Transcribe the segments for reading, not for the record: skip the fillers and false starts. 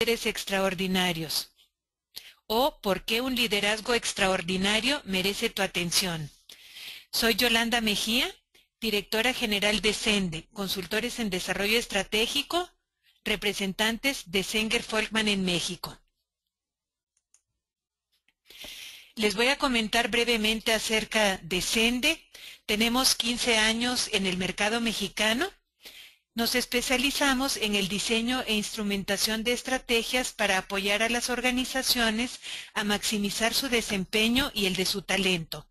líderes extraordinarios o por qué un liderazgo extraordinario merece tu atención. Soy Yolanda Mejía, directora general de Sende, consultores en desarrollo estratégico, representantes de Zenger Folkman en México. Les voy a comentar brevemente acerca de Sende. Tenemos 15 años en el mercado mexicano. Nos especializamos en el diseño e instrumentación de estrategias para apoyar a las organizaciones a maximizar su desempeño y el de su talento.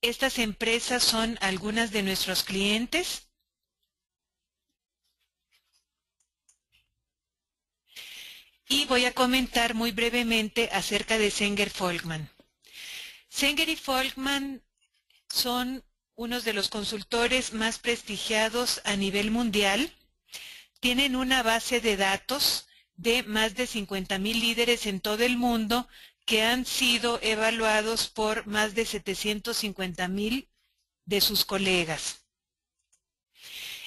Estas empresas son algunas de nuestros clientes. Y voy a comentar muy brevemente acerca de Zenger Folkman. Zenger y Folkman son unos de los consultores más prestigiados a nivel mundial. Tienen una base de datos de más de 50,000 líderes en todo el mundo que han sido evaluados por más de 750,000 de sus colegas.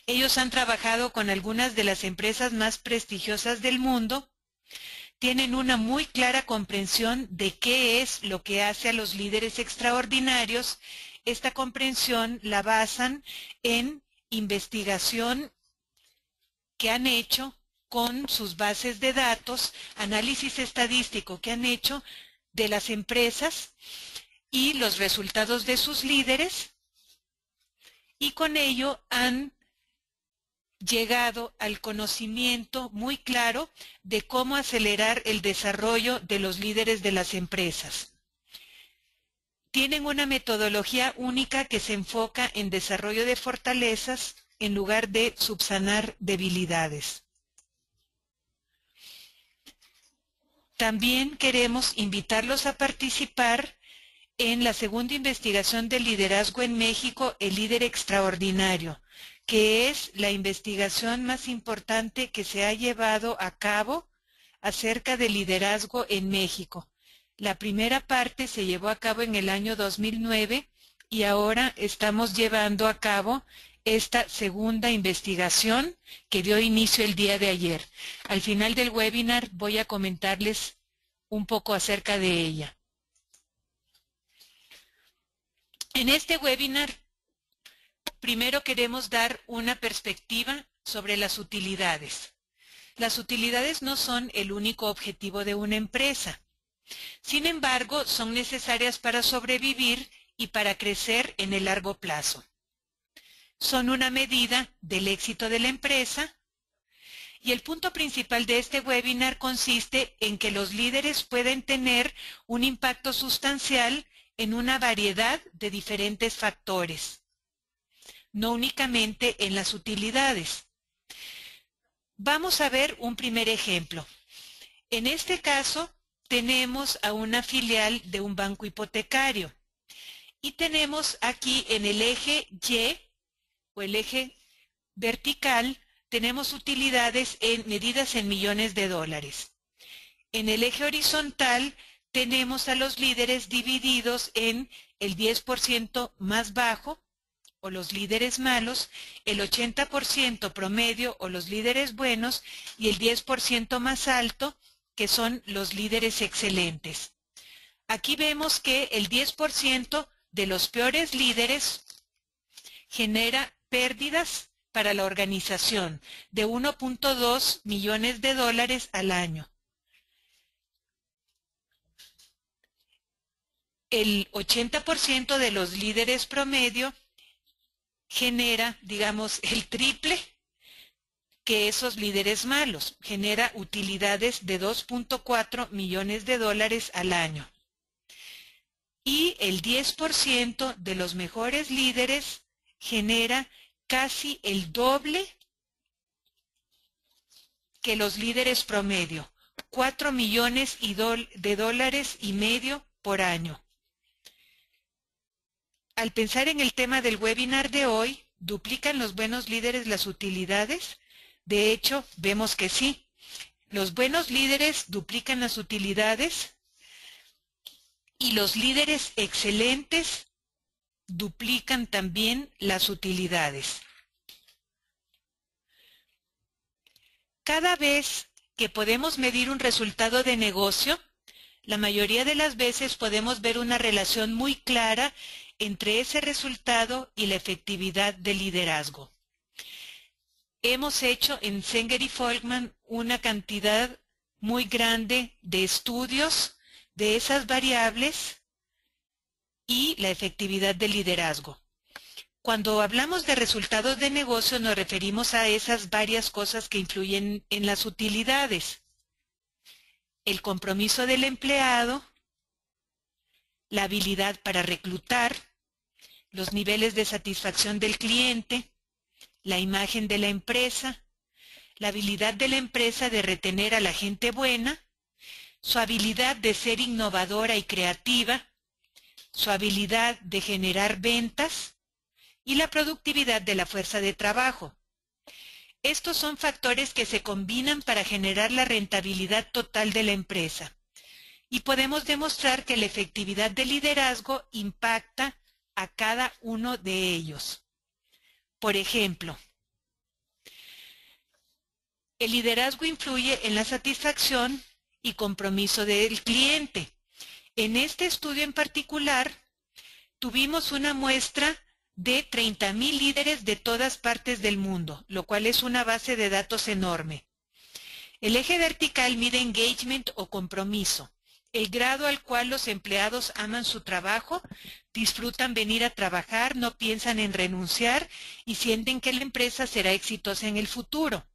Ellos han trabajado con algunas de las empresas más prestigiosas del mundo. Tienen una muy clara comprensión de qué es lo que hace a los líderes extraordinarios. Esta comprensión la basan en investigación que han hecho con sus bases de datos, análisis estadístico que han hecho de las empresas y los resultados de sus líderes, y con ello han llegado al conocimiento muy claro de cómo acelerar el desarrollo de los líderes de las empresas. Tienen una metodología única que se enfoca en desarrollo de fortalezas en lugar de subsanar debilidades. También queremos invitarlos a participar en la segunda investigación del liderazgo en México, el líder extraordinario, que es la investigación más importante que se ha llevado a cabo acerca del liderazgo en México. La primera parte se llevó a cabo en el año 2009 y ahora estamos llevando a cabo esta segunda investigación que dio inicio el día de ayer. Al final del webinar voy a comentarles un poco acerca de ella. En este webinar, primero queremos dar una perspectiva sobre las utilidades. Las utilidades no son el único objetivo de una empresa. Sin embargo, son necesarias para sobrevivir y para crecer en el largo plazo. Son una medida del éxito de la empresa, y el punto principal de este webinar consiste en que los líderes pueden tener un impacto sustancial en una variedad de diferentes factores, no únicamente en las utilidades. Vamos a ver un primer ejemplo. En este caso, tenemos a una filial de un banco hipotecario y tenemos aquí en el eje Y o el eje vertical, tenemos utilidades medidas en millones de dólares. En el eje horizontal tenemos a los líderes divididos en el 10% más bajo o los líderes malos, el 80% promedio o los líderes buenos y el 10% más alto, que son los líderes excelentes. Aquí vemos que el 10% de los peores líderes genera pérdidas para la organización de 1.2 millones de dólares al año. El 80% de los líderes promedio genera, digamos, el triple que esos líderes malos. Genera utilidades de 2.4 millones de dólares al año. Y el 10% de los mejores líderes genera casi el doble que los líderes promedio, 4 millones de dólares y medio por año. Al pensar en el tema del webinar de hoy, ¿duplican los buenos líderes las utilidades? De hecho, vemos que sí. Los buenos líderes duplican las utilidades y los líderes excelentes duplican también las utilidades. Cada vez que podemos medir un resultado de negocio, la mayoría de las veces podemos ver una relación muy clara entre ese resultado y la efectividad del liderazgo. Hemos hecho en Zenger y Folkman una cantidad muy grande de estudios de esas variables y la efectividad del liderazgo. Cuando hablamos de resultados de negocio nos referimos a esas varias cosas que influyen en las utilidades. El compromiso del empleado, la habilidad para reclutar, los niveles de satisfacción del cliente, la imagen de la empresa, la habilidad de la empresa de retener a la gente buena, su habilidad de ser innovadora y creativa, su habilidad de generar ventas y la productividad de la fuerza de trabajo. Estos son factores que se combinan para generar la rentabilidad total de la empresa. Y podemos demostrar que la efectividad del liderazgo impacta a cada uno de ellos. Por ejemplo, el liderazgo influye en la satisfacción y compromiso del cliente. En este estudio en particular, tuvimos una muestra de 30,000 líderes de todas partes del mundo, lo cual es una base de datos enorme. El eje vertical mide engagement o compromiso, el grado al cual los empleados aman su trabajo, disfrutan venir a trabajar, no piensan en renunciar y sienten que la empresa será exitosa en el futuro.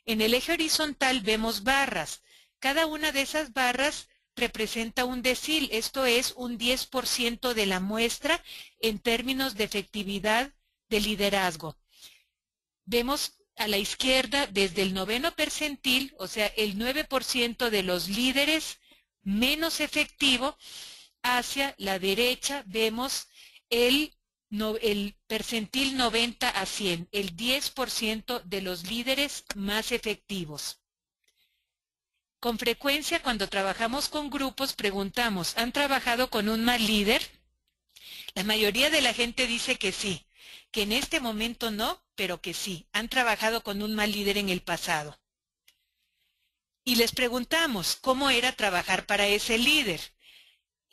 En el eje horizontal vemos barras. Cada una de esas barras representa un decil, esto es un 10% de la muestra en términos de efectividad de liderazgo. Vemos a la izquierda desde el 9º percentil, o sea, el 9% de los líderes menos efectivo, hacia la derecha vemos el percentil 90 a 100, el 10% de los líderes más efectivos. Con frecuencia, cuando trabajamos con grupos, preguntamos, ¿han trabajado con un mal líder? La mayoría de la gente dice que sí, que en este momento no, pero que sí, han trabajado con un mal líder en el pasado. Y les preguntamos, ¿cómo era trabajar para ese líder?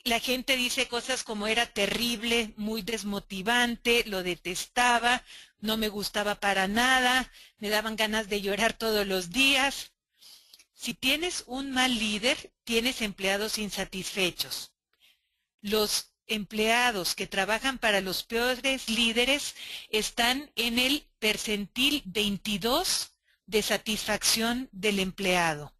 La gente dice cosas como era terrible, muy desmotivante, lo detestaba, no me gustaba para nada, me daban ganas de llorar todos los días. Si tienes un mal líder, tienes empleados insatisfechos. Los empleados que trabajan para los peores líderes están en el percentil 22 de satisfacción del empleado.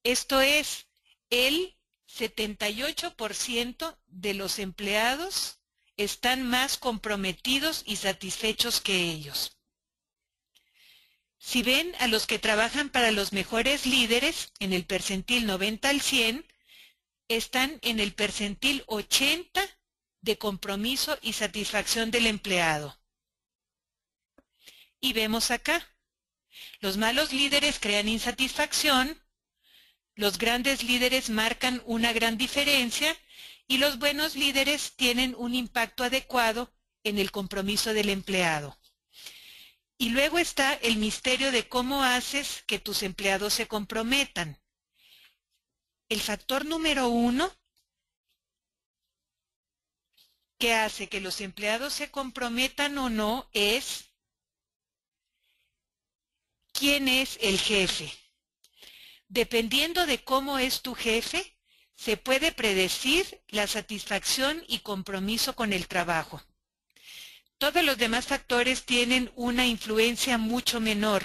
Esto es, el 78% de los empleados están más comprometidos y satisfechos que ellos. Si ven a los que trabajan para los mejores líderes, en el percentil 90 al 100, están en el percentil 80 de compromiso y satisfacción del empleado. Y vemos acá, los malos líderes crean insatisfacción, los grandes líderes marcan una gran diferencia y los buenos líderes tienen un impacto adecuado en el compromiso del empleado. Y luego está el misterio de cómo haces que tus empleados se comprometan. El factor número 1 que hace que los empleados se comprometan o no es quién es el jefe. Dependiendo de cómo es tu jefe, se puede predecir la satisfacción y compromiso con el trabajo. Todos los demás factores tienen una influencia mucho menor,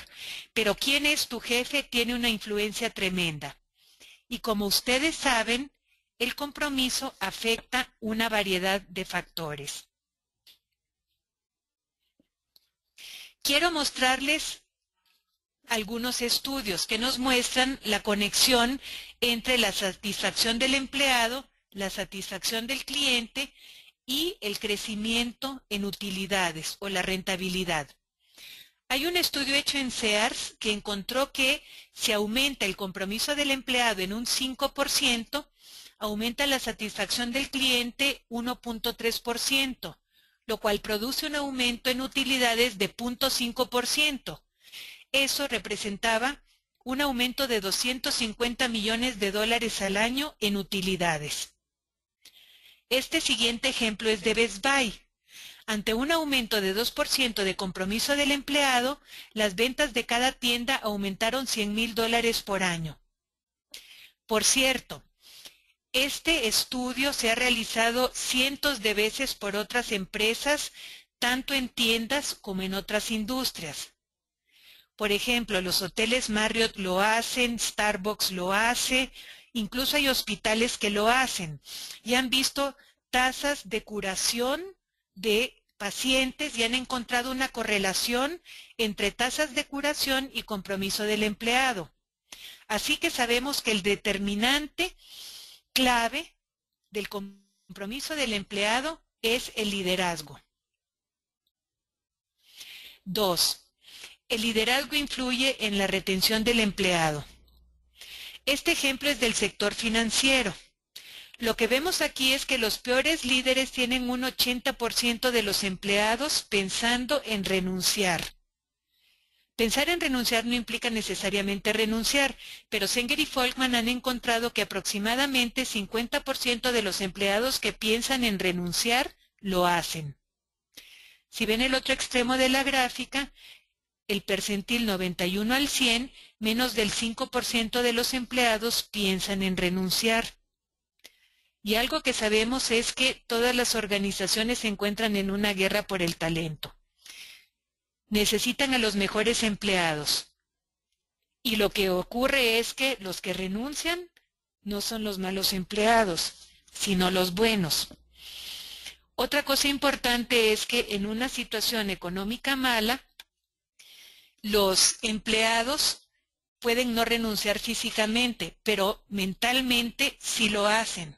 pero quién es tu jefe tiene una influencia tremenda. Y como ustedes saben, el compromiso afecta una variedad de factores. Quiero mostrarles algunos estudios que nos muestran la conexión entre la satisfacción del empleado, la satisfacción del cliente y el crecimiento en utilidades o la rentabilidad. Hay un estudio hecho en Sears que encontró que si aumenta el compromiso del empleado en un 5%, aumenta la satisfacción del cliente 1.3%, lo cual produce un aumento en utilidades de 0.5%. Eso representaba un aumento de 250 millones de dólares al año en utilidades. Este siguiente ejemplo es de Best Buy. Ante un aumento de 2% de compromiso del empleado, las ventas de cada tienda aumentaron 100,000 dólares por año. Por cierto, este estudio se ha realizado cientos de veces por otras empresas, tanto en tiendas como en otras industrias. Por ejemplo, los hoteles Marriott lo hacen, Starbucks lo hace, incluso hay hospitales que lo hacen y han visto tasas de curación de pacientes y han encontrado una correlación entre tasas de curación y compromiso del empleado. Así que sabemos que el determinante clave del compromiso del empleado es el liderazgo. 2. El liderazgo influye en la retención del empleado. Este ejemplo es del sector financiero. Lo que vemos aquí es que los peores líderes tienen un 80% de los empleados pensando en renunciar. Pensar en renunciar no implica necesariamente renunciar, pero Zenger y Folkman han encontrado que aproximadamente 50% de los empleados que piensan en renunciar lo hacen. Si ven el otro extremo de la gráfica, el percentil 91 al 100, menos del 5% de los empleados piensan en renunciar. Y algo que sabemos es que todas las organizaciones se encuentran en una guerra por el talento. Necesitan a los mejores empleados. Y lo que ocurre es que los que renuncian no son los malos empleados, sino los buenos. Otra cosa importante es que en una situación económica mala, los empleados pueden no renunciar físicamente, pero mentalmente sí lo hacen.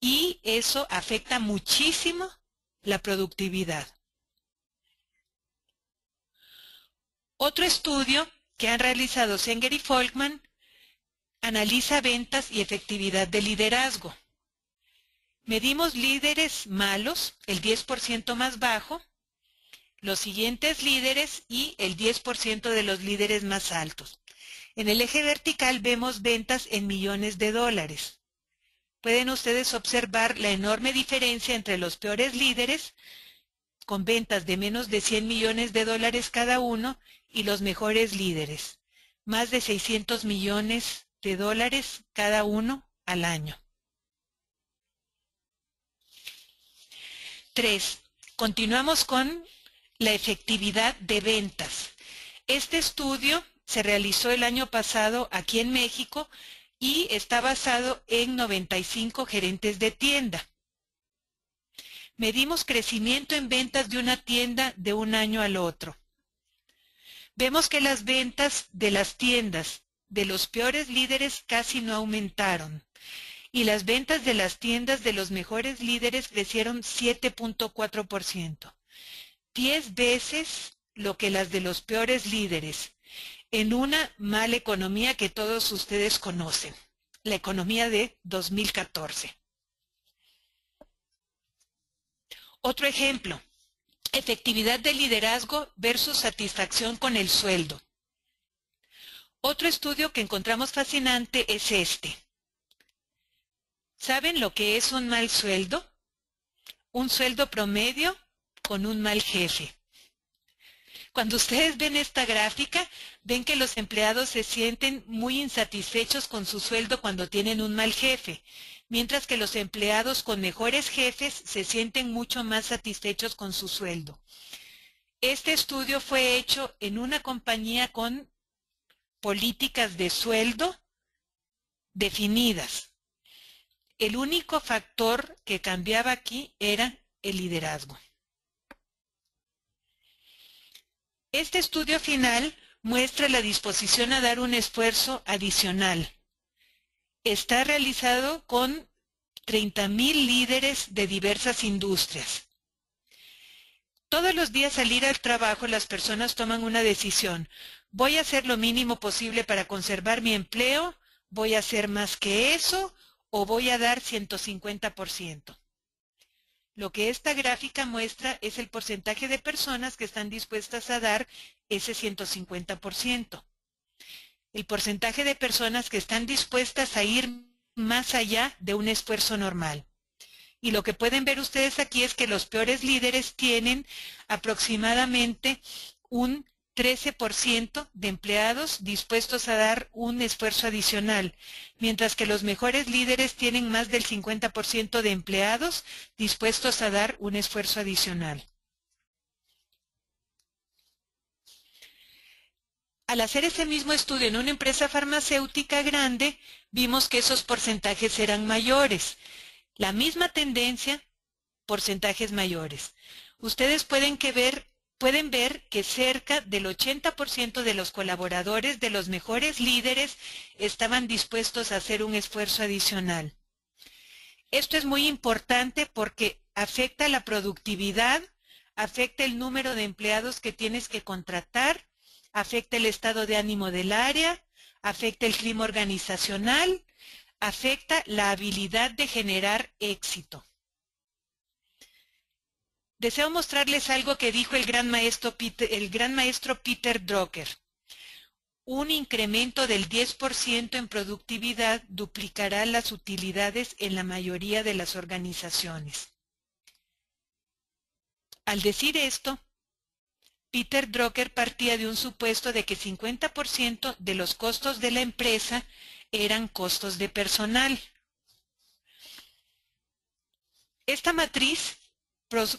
Y eso afecta muchísimo la productividad. Otro estudio que han realizado Zenger y Folkman analiza ventas y efectividad de liderazgo. Medimos líderes malos, el 10% más bajo, los siguientes líderes y el 10% de los líderes más altos. En el eje vertical vemos ventas en millones de dólares. Pueden ustedes observar la enorme diferencia entre los peores líderes, con ventas de menos de 100 millones de dólares cada uno, y los mejores líderes, más de 600 millones de dólares cada uno al año. 3. Continuamos con la efectividad de ventas. Este estudio se realizó el año pasado aquí en México y está basado en 95 gerentes de tienda. Medimos crecimiento en ventas de una tienda de un año al otro. Vemos que las ventas de las tiendas de los peores líderes casi no aumentaron y las ventas de las tiendas de los mejores líderes crecieron 7.4%, 10 veces lo que las de los peores líderes, en una mala economía que todos ustedes conocen, la economía de 2014. Otro ejemplo, efectividad de liderazgo versus satisfacción con el sueldo. Otro estudio que encontramos fascinante es este. ¿Saben lo que es un mal sueldo? Un sueldo promedio con un mal jefe. Cuando ustedes ven esta gráfica, ven que los empleados se sienten muy insatisfechos con su sueldo cuando tienen un mal jefe, mientras que los empleados con mejores jefes se sienten mucho más satisfechos con su sueldo. Este estudio fue hecho en una compañía con políticas de sueldo definidas. El único factor que cambiaba aquí era el liderazgo. Este estudio final muestra la disposición a dar un esfuerzo adicional. Está realizado con 30,000 líderes de diversas industrias. Todos los días al ir al trabajo las personas toman una decisión. ¿Voy a hacer lo mínimo posible para conservar mi empleo? ¿Voy a hacer más que eso? ¿O voy a dar 150%? Lo que esta gráfica muestra es el porcentaje de personas que están dispuestas a dar ese 150%. El porcentaje de personas que están dispuestas a ir más allá de un esfuerzo normal. Y lo que pueden ver ustedes aquí es que los peores líderes tienen aproximadamente un 13% de empleados dispuestos a dar un esfuerzo adicional, mientras que los mejores líderes tienen más del 50% de empleados dispuestos a dar un esfuerzo adicional. Al hacer ese mismo estudio en una empresa farmacéutica grande, vimos que esos porcentajes eran mayores. La misma tendencia, porcentajes mayores. Ustedes pueden ver que cerca del 80% de los colaboradores de los mejores líderes estaban dispuestos a hacer un esfuerzo adicional. Esto es muy importante porque afecta la productividad, afecta el número de empleados que tienes que contratar, afecta el estado de ánimo del área, afecta el clima organizacional, afecta la habilidad de generar éxito. Deseo mostrarles algo que dijo el gran maestro Peter Drucker. Un incremento del 10% en productividad duplicará las utilidades en la mayoría de las organizaciones. Al decir esto, Peter Drucker partía de un supuesto de que 50% de los costos de la empresa eran costos de personal. Esta matriz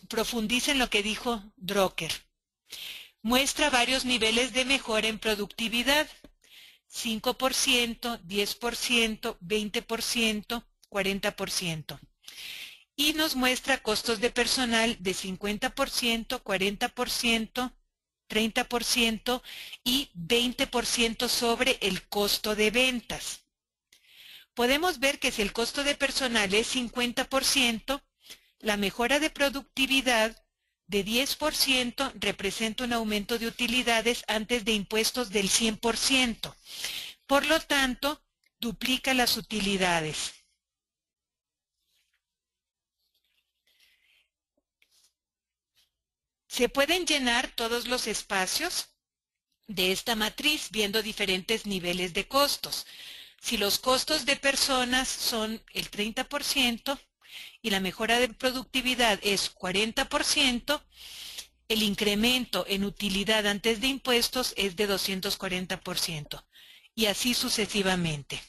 profundiza en lo que dijo Drucker. Muestra varios niveles de mejora en productividad: 5%, 10%, 20%, 40%. Y nos muestra costos de personal de 50%, 40%, 30% y 20% sobre el costo de ventas. Podemos ver que si el costo de personal es 50%, la mejora de productividad de 10% representa un aumento de utilidades antes de impuestos del 100%. Por lo tanto, duplica las utilidades. Se pueden llenar todos los espacios de esta matriz viendo diferentes niveles de costos. Si los costos de personas son el 30%, y la mejora de productividad es 40%, el incremento en utilidad antes de impuestos es de 240%, y así sucesivamente.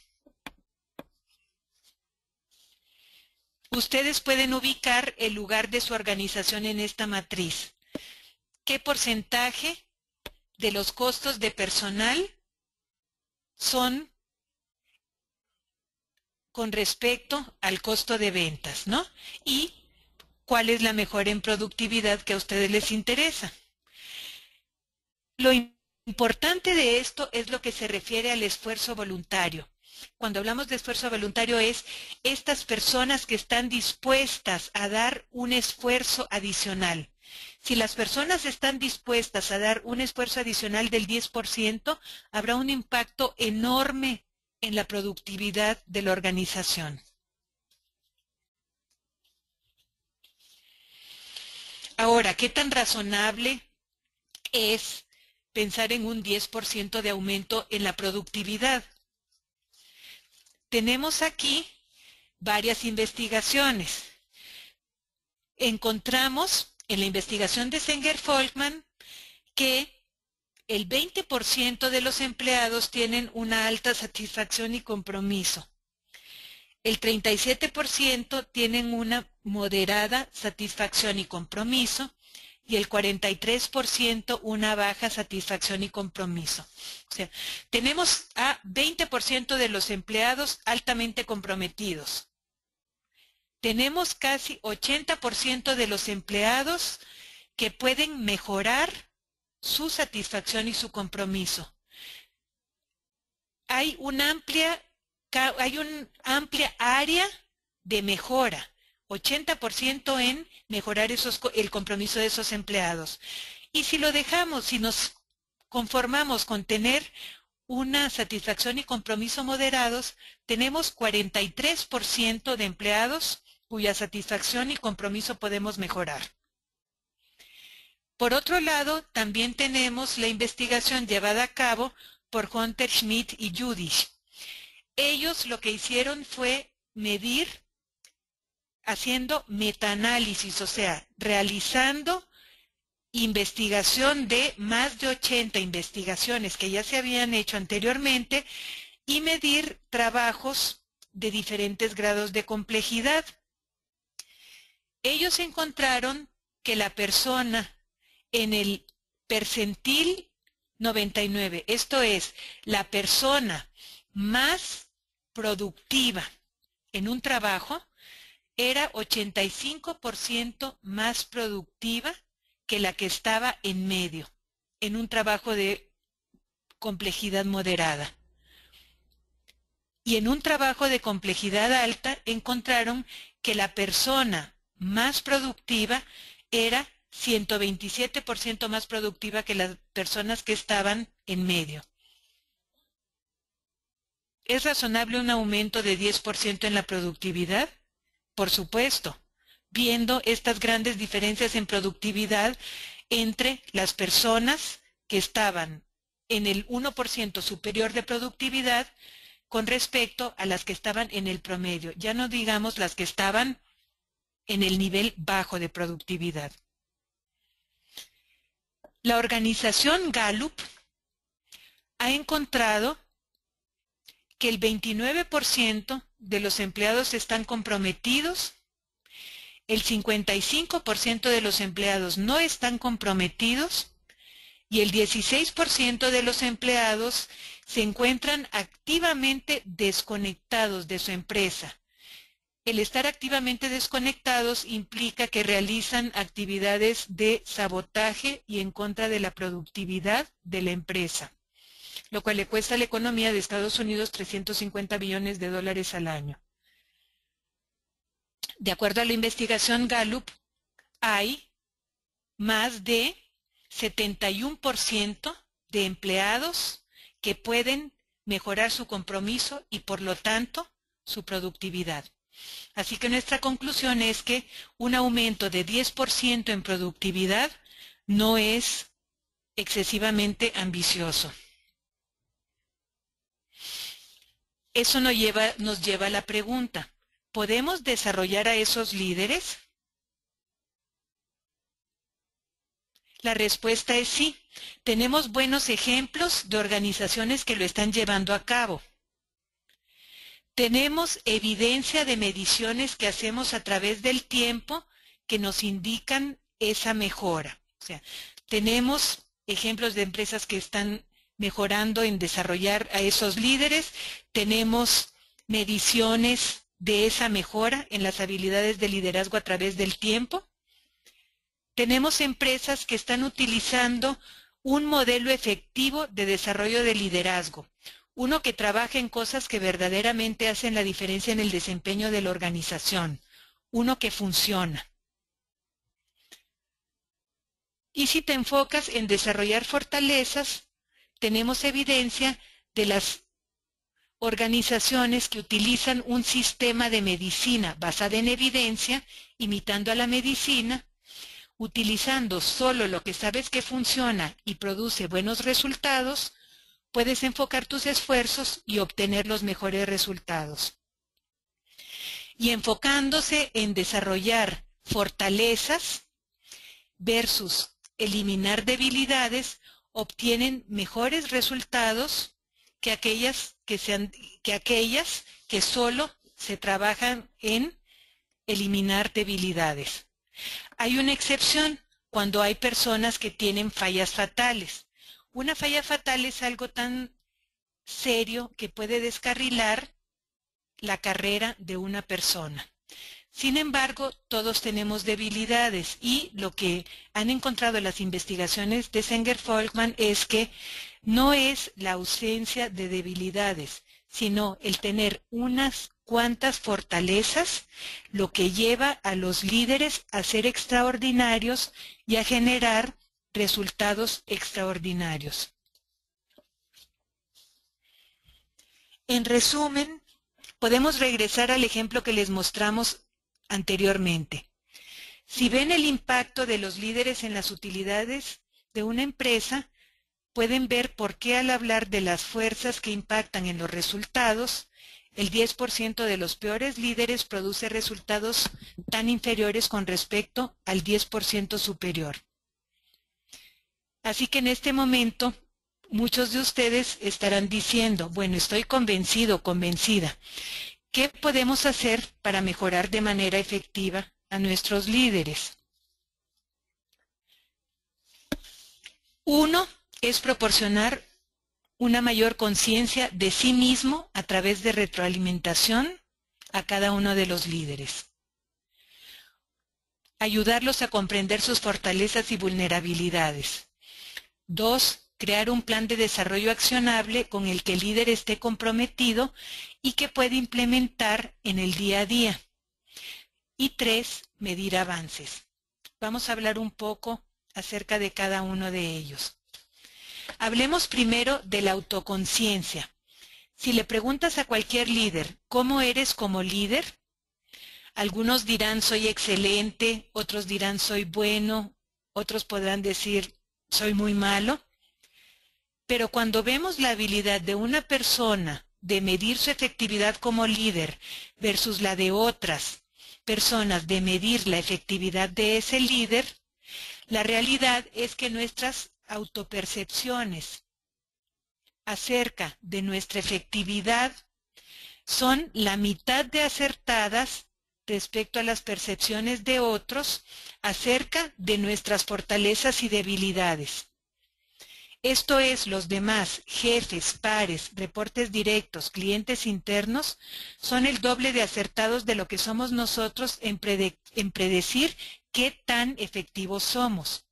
Ustedes pueden ubicar el lugar de su organización en esta matriz. ¿Qué porcentaje de los costos de personal son con respecto al costo de ventas, ¿no? Y cuál es la mejora en productividad que a ustedes les interesa. Lo importante de esto es lo que se refiere al esfuerzo voluntario. Cuando hablamos de esfuerzo voluntario es estas personas que están dispuestas a dar un esfuerzo adicional. Si las personas están dispuestas a dar un esfuerzo adicional del 10%, habrá un impacto enorme en la productividad de la organización. Ahora, ¿qué tan razonable es pensar en un 10% de aumento en la productividad? Tenemos aquí varias investigaciones. Encontramos en la investigación de Sanger-Folkman que el 20% de los empleados tienen una alta satisfacción y compromiso. El 37% tienen una moderada satisfacción y compromiso y el 43% una baja satisfacción y compromiso. O sea, tenemos a 20% de los empleados altamente comprometidos. Tenemos casi 80% de los empleados que pueden mejorar su satisfacción y su compromiso. Hay una amplia área de mejora, 80% en mejorar el compromiso de esos empleados. Y si lo dejamos, si nos conformamos con tener una satisfacción y compromiso moderados, tenemos 43% de empleados cuya satisfacción y compromiso podemos mejorar. Por otro lado, también tenemos la investigación llevada a cabo por Hunter, Schmidt y Judisch. Ellos lo que hicieron fue medir haciendo metaanálisis, o sea, realizando investigación de más de 80 investigaciones que ya se habían hecho anteriormente y medir trabajos de diferentes grados de complejidad. Ellos encontraron que la persona en el percentil 99, esto es, la persona más productiva en un trabajo, era 85% más productiva que la que estaba en medio, en un trabajo de complejidad moderada. Y en un trabajo de complejidad alta encontraron que la persona más productiva era 127% más productiva que las personas que estaban en medio. ¿Es razonable un aumento de 10% en la productividad? Por supuesto, viendo estas grandes diferencias en productividad entre las personas que estaban en el 1% superior de productividad con respecto a las que estaban en el promedio, ya no digamos las que estaban en el nivel bajo de productividad. La organización Gallup ha encontrado que el 29% de los empleados están comprometidos, el 55% de los empleados no están comprometidos y el 16% de los empleados se encuentran activamente desconectados de su empresa. El estar activamente desconectados implica que realizan actividades de sabotaje y en contra de la productividad de la empresa, lo cual le cuesta a la economía de Estados Unidos 350 billones de dólares al año. De acuerdo a la investigación Gallup, hay más de 71% de empleados que pueden mejorar su compromiso y por lo tanto su productividad. Así que nuestra conclusión es que un aumento de 10% en productividad no es excesivamente ambicioso. Eso nos lleva a la pregunta, ¿podemos desarrollar a esos líderes? La respuesta es sí. Tenemos buenos ejemplos de organizaciones que lo están llevando a cabo. Tenemos evidencia de mediciones que hacemos a través del tiempo que nos indican esa mejora. O sea, tenemos ejemplos de empresas que están mejorando en desarrollar a esos líderes. Tenemos mediciones de esa mejora en las habilidades de liderazgo a través del tiempo. Tenemos empresas que están utilizando un modelo efectivo de desarrollo de liderazgo, uno que trabaja en cosas que verdaderamente hacen la diferencia en el desempeño de la organización, uno que funciona. Y si te enfocas en desarrollar fortalezas, tenemos evidencia de las organizaciones que utilizan un sistema de medicina basada en evidencia, imitando a la medicina, utilizando solo lo que sabes que funciona y produce buenos resultados, puedes enfocar tus esfuerzos y obtener los mejores resultados. Y enfocándose en desarrollar fortalezas versus eliminar debilidades, obtienen mejores resultados que aquellas que solo se trabajan en eliminar debilidades. Hay una excepción cuando hay personas que tienen fallas fatales. Una falla fatal es algo tan serio que puede descarrilar la carrera de una persona. Sin embargo, todos tenemos debilidades y lo que han encontrado las investigaciones de Zenger-Folkman es que no es la ausencia de debilidades, sino el tener unas cuantas fortalezas lo que lleva a los líderes a ser extraordinarios y a generar resultados extraordinarios. En resumen, podemos regresar al ejemplo que les mostramos anteriormente. Si ven el impacto de los líderes en las utilidades de una empresa, pueden ver por qué al hablar de las fuerzas que impactan en los resultados, el 10% de los peores líderes produce resultados tan inferiores con respecto al 10% superior. Así que en este momento, muchos de ustedes estarán diciendo, bueno, estoy convencido, convencida. ¿Qué podemos hacer para mejorar de manera efectiva a nuestros líderes? Uno es proporcionar una mayor conciencia de sí mismo a través de retroalimentación a cada uno de los líderes. Ayudarlos a comprender sus fortalezas y vulnerabilidades. 2. Crear un plan de desarrollo accionable con el que el líder esté comprometido y que pueda implementar en el día a día. Y 3. Medir avances. Vamos a hablar un poco acerca de cada uno de ellos. Hablemos primero de la autoconciencia. Si le preguntas a cualquier líder, ¿cómo eres como líder? Algunos dirán soy excelente, otros dirán soy bueno, otros podrán decir soy muy malo. Pero cuando vemos la habilidad de una persona de medir su efectividad como líder versus la de otras personas de medir la efectividad de ese líder, la realidad es que nuestras autopercepciones acerca de nuestra efectividad son la mitad de acertadas respecto a las percepciones de otros acerca de nuestras fortalezas y debilidades. Esto es, los demás, jefes, pares, reportes directos, clientes internos, son el doble de acertados de lo que somos nosotros en predecir qué tan efectivos somos.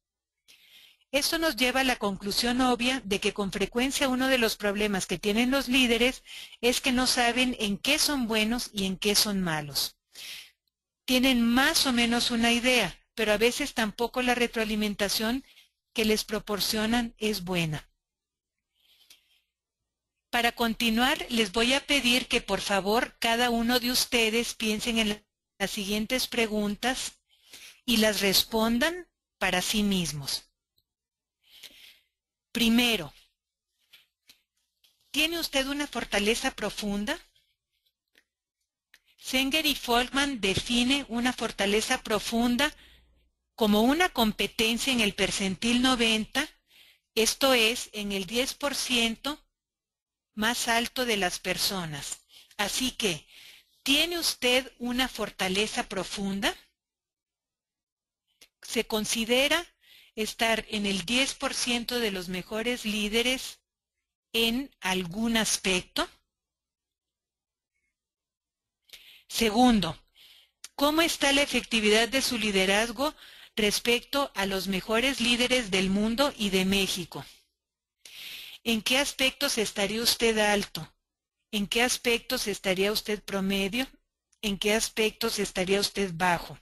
Esto nos lleva a la conclusión obvia de que con frecuencia uno de los problemas que tienen los líderes es que no saben en qué son buenos y en qué son malos. Tienen más o menos una idea, pero a veces tampoco la retroalimentación que les proporcionan es buena. Para continuar, les voy a pedir que por favor cada uno de ustedes piensen en las siguientes preguntas y las respondan para sí mismos. Primero, ¿tiene usted una fortaleza profunda? Zenger y Folkman define una fortaleza profunda como una competencia en el percentil 90, esto es, en el 10% más alto de las personas. Así que, ¿tiene usted una fortaleza profunda? ¿Se considera estar en el 10% de los mejores líderes en algún aspecto? Segundo, ¿cómo está la efectividad de su liderazgo respecto a los mejores líderes del mundo y de México? ¿En qué aspectos estaría usted alto? ¿En qué aspectos estaría usted promedio? ¿En qué aspectos estaría usted bajo?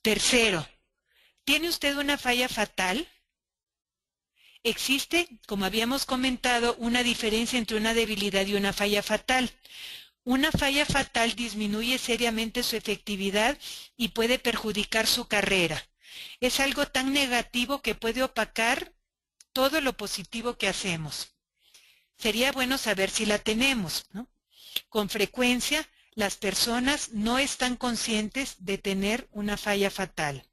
Tercero, ¿tiene usted una falla fatal? Existe, como habíamos comentado, una diferencia entre una debilidad y una falla fatal. Una falla fatal disminuye seriamente su efectividad y puede perjudicar su carrera. Es algo tan negativo que puede opacar todo lo positivo que hacemos. Sería bueno saber si la tenemos, ¿no? Con frecuencia, las personas no están conscientes de tener una falla fatal.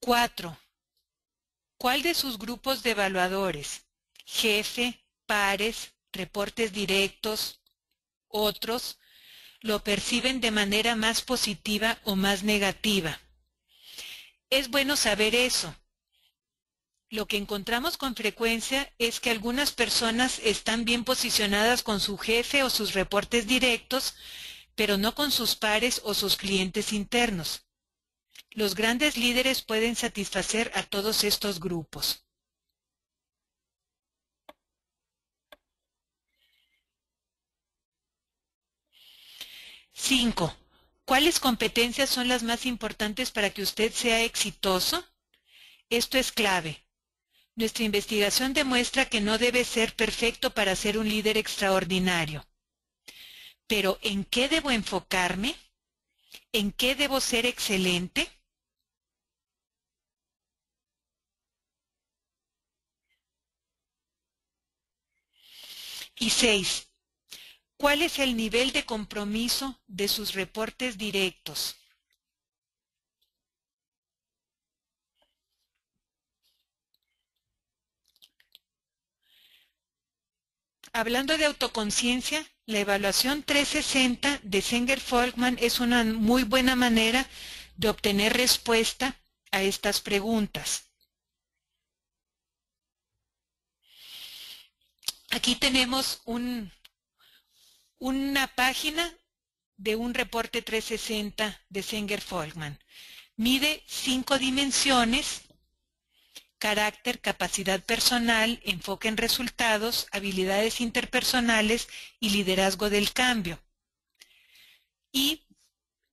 4. ¿Cuál de sus grupos de evaluadores, jefe, pares, reportes directos, otros, lo perciben de manera más positiva o más negativa? Es bueno saber eso. Lo que encontramos con frecuencia es que algunas personas están bien posicionadas con su jefe o sus reportes directos, pero no con sus pares o sus clientes internos. Los grandes líderes pueden satisfacer a todos estos grupos. 5. ¿Cuáles competencias son las más importantes para que usted sea exitoso? Esto es clave. Nuestra investigación demuestra que no debe ser perfecto para ser un líder extraordinario. Pero ¿en qué debo enfocarme? ¿En qué debo ser excelente? Y 6. ¿Cuál es el nivel de compromiso de sus reportes directos? Hablando de autoconciencia, la evaluación 360 de Zenger-Folkman es una muy buena manera de obtener respuesta a estas preguntas. Aquí tenemos una página de un reporte 360 de Zenger-Folkman. Mide 5 dimensiones: carácter, capacidad personal, enfoque en resultados, habilidades interpersonales y liderazgo del cambio. Y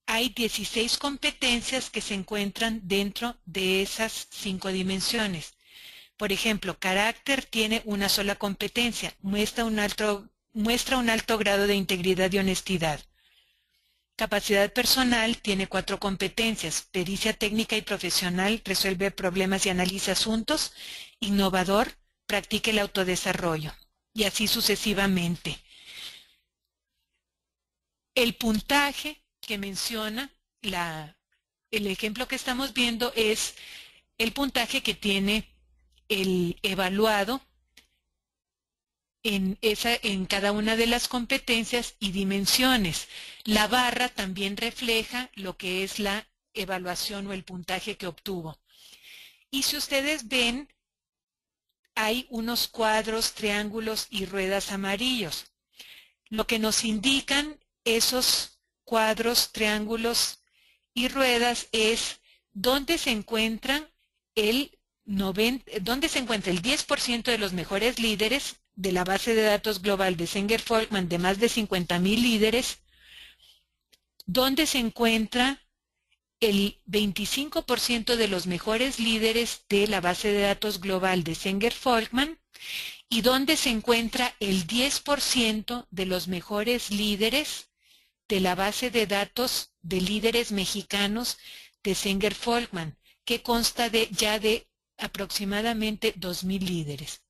hay 16 competencias que se encuentran dentro de esas 5 dimensiones. Por ejemplo, carácter tiene una sola competencia, muestra un alto grado de integridad y honestidad. Capacidad personal tiene 4 competencias: pericia técnica y profesional, resuelve problemas y analiza asuntos; innovador, practica el autodesarrollo, y así sucesivamente. El puntaje que menciona el ejemplo que estamos viendo es el puntaje que tiene el evaluado en cada una de las competencias y dimensiones. La barra también refleja lo que es la evaluación o el puntaje que obtuvo. Y si ustedes ven, hay unos cuadros, triángulos y ruedas amarillos. Lo que nos indican esos cuadros, triángulos y ruedas es dónde se encuentra el 10% de los mejores líderes de la base de datos global de Zenger-Folkman de más de 50,000 líderes, dónde se encuentra el 25% de los mejores líderes de la base de datos global de Zenger-Folkman y dónde se encuentra el 10% de los mejores líderes de la base de datos de líderes mexicanos de Zenger-Folkman, que consta ya de aproximadamente 2,000 líderes.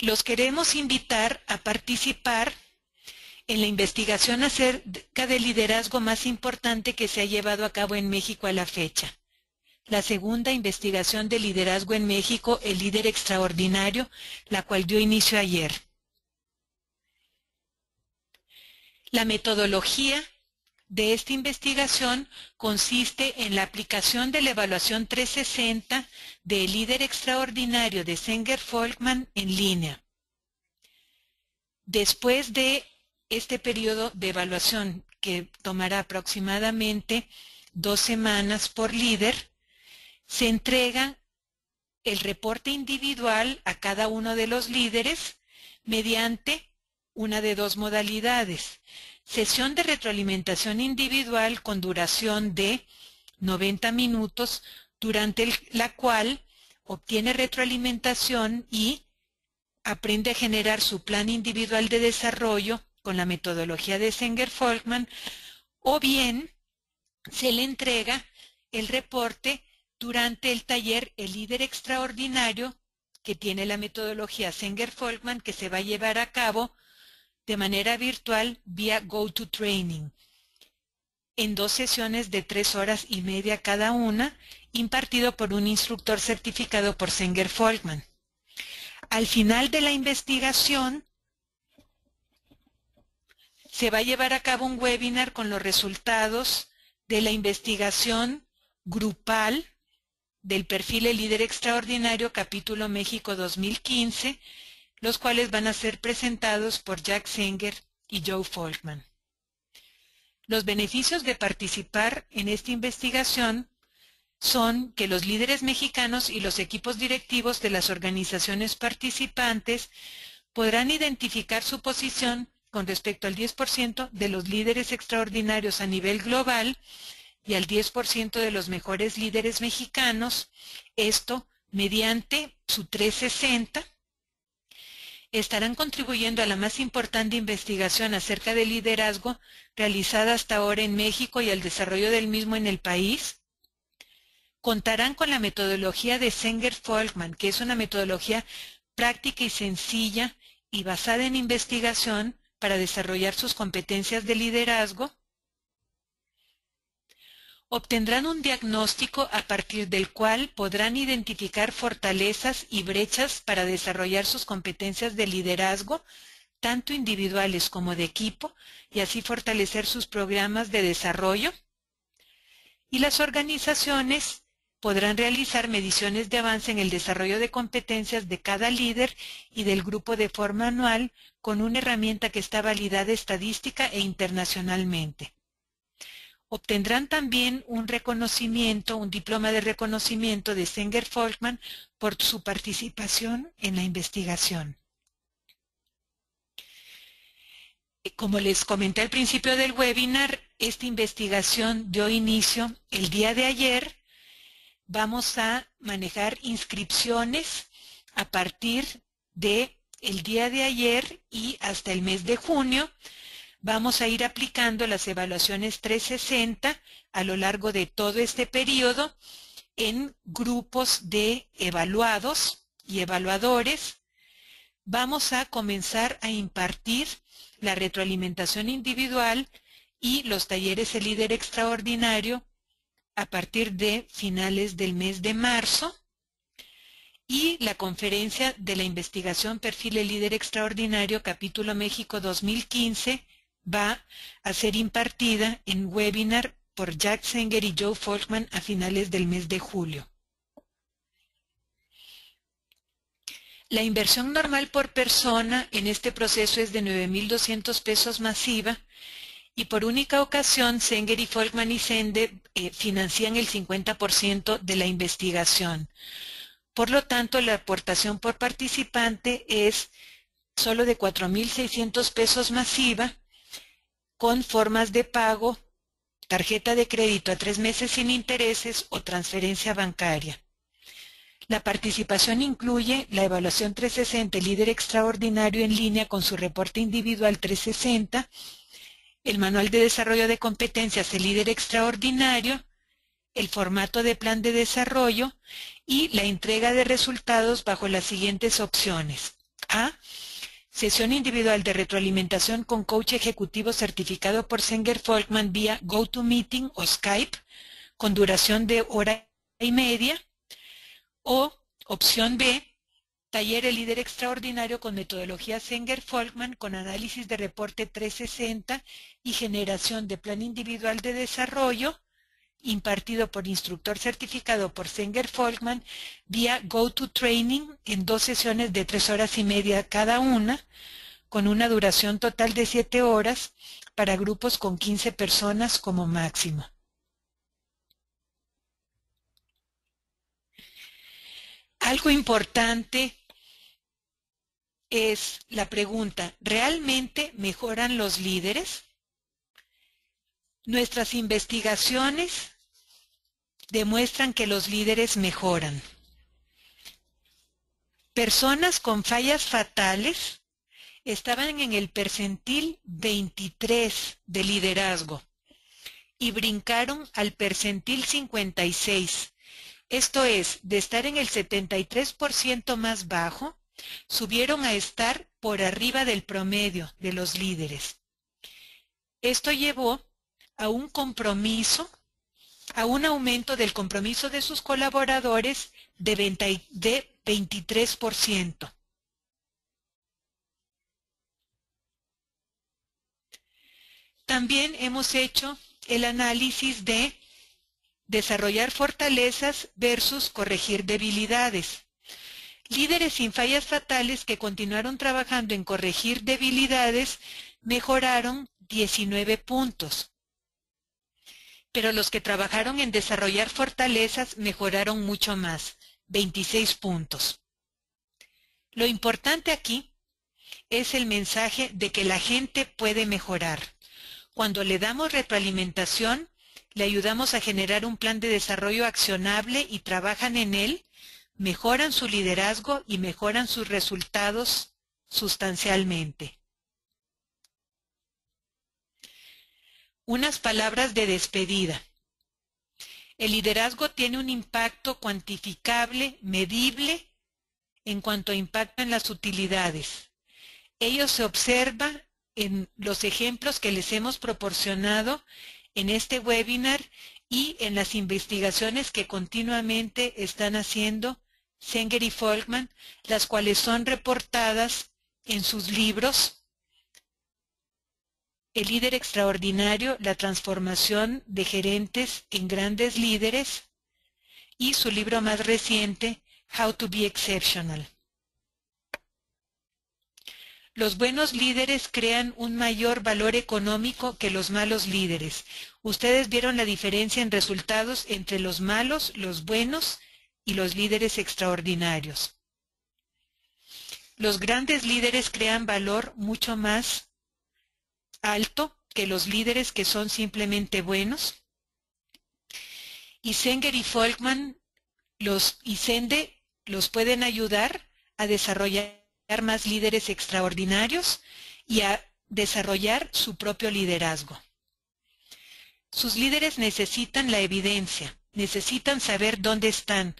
Los queremos invitar a participar en la investigación acerca del liderazgo más importante que se ha llevado a cabo en México a la fecha. La segunda investigación de liderazgo en México, el líder extraordinario, la cual dio inicio ayer. La metodología de esta investigación consiste en la aplicación de la evaluación 360 del líder extraordinario de Zenger-Folkman en línea. Después de este periodo de evaluación, que tomará aproximadamente 2 semanas por líder, se entrega el reporte individual a cada uno de los líderes mediante una de 2 modalidades: sesión de retroalimentación individual con duración de 90 minutos, durante la cual obtiene retroalimentación y aprende a generar su plan individual de desarrollo con la metodología de Zenger-Folkman, o bien se le entrega el reporte durante el taller El líder extraordinario, que tiene la metodología Zenger-Folkman, que se va a llevar a cabo de manera virtual vía GoToTraining, en 2 sesiones de 3 horas y media cada una, impartido por un instructor certificado por Zenger-Folkman. Al final de la investigación, se va a llevar a cabo un webinar con los resultados de la investigación grupal del perfil El líder extraordinario, capítulo México 2015, los cuales van a ser presentados por Jack Zenger y Joe Folkman. Los beneficios de participar en esta investigación son que los líderes mexicanos y los equipos directivos de las organizaciones participantes podrán identificar su posición con respecto al 10% de los líderes extraordinarios a nivel global y al 10% de los mejores líderes mexicanos, esto mediante su 360. Estarán contribuyendo a la más importante investigación acerca del liderazgo realizada hasta ahora en México y al desarrollo del mismo en el país. Contarán con la metodología de Zenger-Folkman, que es una metodología práctica y sencilla y basada en investigación para desarrollar sus competencias de liderazgo. Obtendrán un diagnóstico a partir del cual podrán identificar fortalezas y brechas para desarrollar sus competencias de liderazgo, tanto individuales como de equipo, y así fortalecer sus programas de desarrollo. Y las organizaciones podrán realizar mediciones de avance en el desarrollo de competencias de cada líder y del grupo de forma anual con una herramienta que está validada estadística e internacionalmente. Obtendrán también un reconocimiento, un diploma de reconocimiento de Zenger-Folkman por su participación en la investigación. Como les comenté al principio del webinar, esta investigación dio inicio el día de ayer. Vamos a manejar inscripciones a partir del día de ayer y hasta el mes de junio. Vamos a ir aplicando las evaluaciones 360 a lo largo de todo este periodo en grupos de evaluados y evaluadores. Vamos a comenzar a impartir la retroalimentación individual y los talleres de líder extraordinario a partir de finales del mes de marzo, y la conferencia de la investigación Perfil de Líder Extraordinario Capítulo México 2015 va a ser impartida en webinar por Jack Zenger y Joe Folkman a finales del mes de julio. La inversión normal por persona en este proceso es de 9,200 pesos masiva, y por única ocasión Zenger y Folkman y Sende financian el 50% de la investigación. Por lo tanto, la aportación por participante es solo de 4,600 pesos masiva, con formas de pago, tarjeta de crédito a 3 meses sin intereses o transferencia bancaria. La participación incluye la evaluación 360 líder extraordinario en línea con su reporte individual 360, el manual de desarrollo de competencias del líder extraordinario, el formato de plan de desarrollo y la entrega de resultados bajo las siguientes opciones. A. Sesión individual de retroalimentación con coach ejecutivo certificado por Zenger-Folkman vía GoToMeeting o Skype con duración de 1,5 horas. O opción B. Taller El líder extraordinario con metodología Zenger-Folkman con análisis de reporte 360 y generación de plan individual de desarrollo impartido por instructor certificado por Zenger-Folkman vía GoToTraining en 2 sesiones de 3,5 horas cada una, con una duración total de 7 horas para grupos con 15 personas como máximo. Algo importante es la pregunta: ¿realmente mejoran los líderes? Nuestras investigaciones demuestran que los líderes mejoran. Personas con fallas fatales estaban en el percentil 23 de liderazgo y brincaron al percentil 56. Esto es, de estar en el 73% más bajo, subieron a estar por arriba del promedio de los líderes. Esto llevó a un compromiso, a un aumento del compromiso de sus colaboradores de 23%. También hemos hecho el análisis de desarrollar fortalezas versus corregir debilidades. Líderes sin fallas fatales que continuaron trabajando en corregir debilidades mejoraron 19 puntos. Pero los que trabajaron en desarrollar fortalezas mejoraron mucho más, 26 puntos. Lo importante aquí es el mensaje de que la gente puede mejorar. Cuando le damos retroalimentación, le ayudamos a generar un plan de desarrollo accionable y trabajan en él, mejoran su liderazgo y mejoran sus resultados sustancialmente. Unas palabras de despedida. El liderazgo tiene un impacto cuantificable, medible, en cuanto a impacto en las utilidades. Ello se observa en los ejemplos que les hemos proporcionado en este webinar y en las investigaciones que continuamente están haciendo Zenger y Folkman, las cuales son reportadas en sus libros El líder extraordinario, la transformación de gerentes en grandes líderes, y su libro más reciente, How to be Exceptional. Los buenos líderes crean un mayor valor económico que los malos líderes. Ustedes vieron la diferencia en resultados entre los malos, los buenos y los líderes extraordinarios. Los grandes líderes crean valor mucho más alto que los líderes que son simplemente buenos. Y Zenger y Folkman y Sende los pueden ayudar a desarrollar más líderes extraordinarios y a desarrollar su propio liderazgo. Sus líderes necesitan la evidencia, necesitan saber dónde están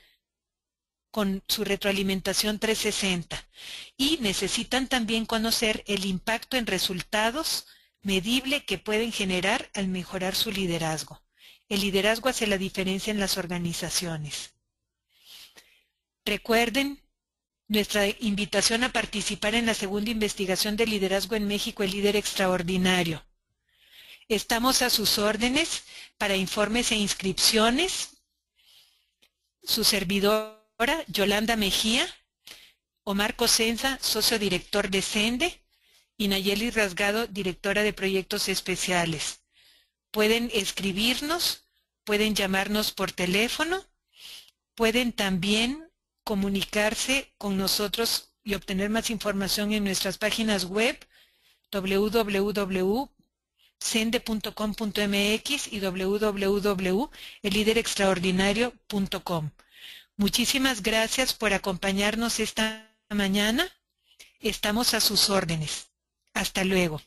con su retroalimentación 360 y necesitan también conocer el impacto en resultados medible que pueden generar al mejorar su liderazgo. El liderazgo hace la diferencia en las organizaciones. Recuerden nuestra invitación a participar en la segunda investigación de liderazgo en México, el líder extraordinario. Estamos a sus órdenes para informes e inscripciones. Su servidora, Yolanda Mejía, Omar Cosenza, socio director de Sende, y Nayeli Rasgado, directora de proyectos especiales. Pueden escribirnos, pueden llamarnos por teléfono, pueden también comunicarse con nosotros y obtener más información en nuestras páginas web www.sende.com.mx y www.elliderextraordinario.com. Muchísimas gracias por acompañarnos esta mañana. Estamos a sus órdenes. Hasta luego.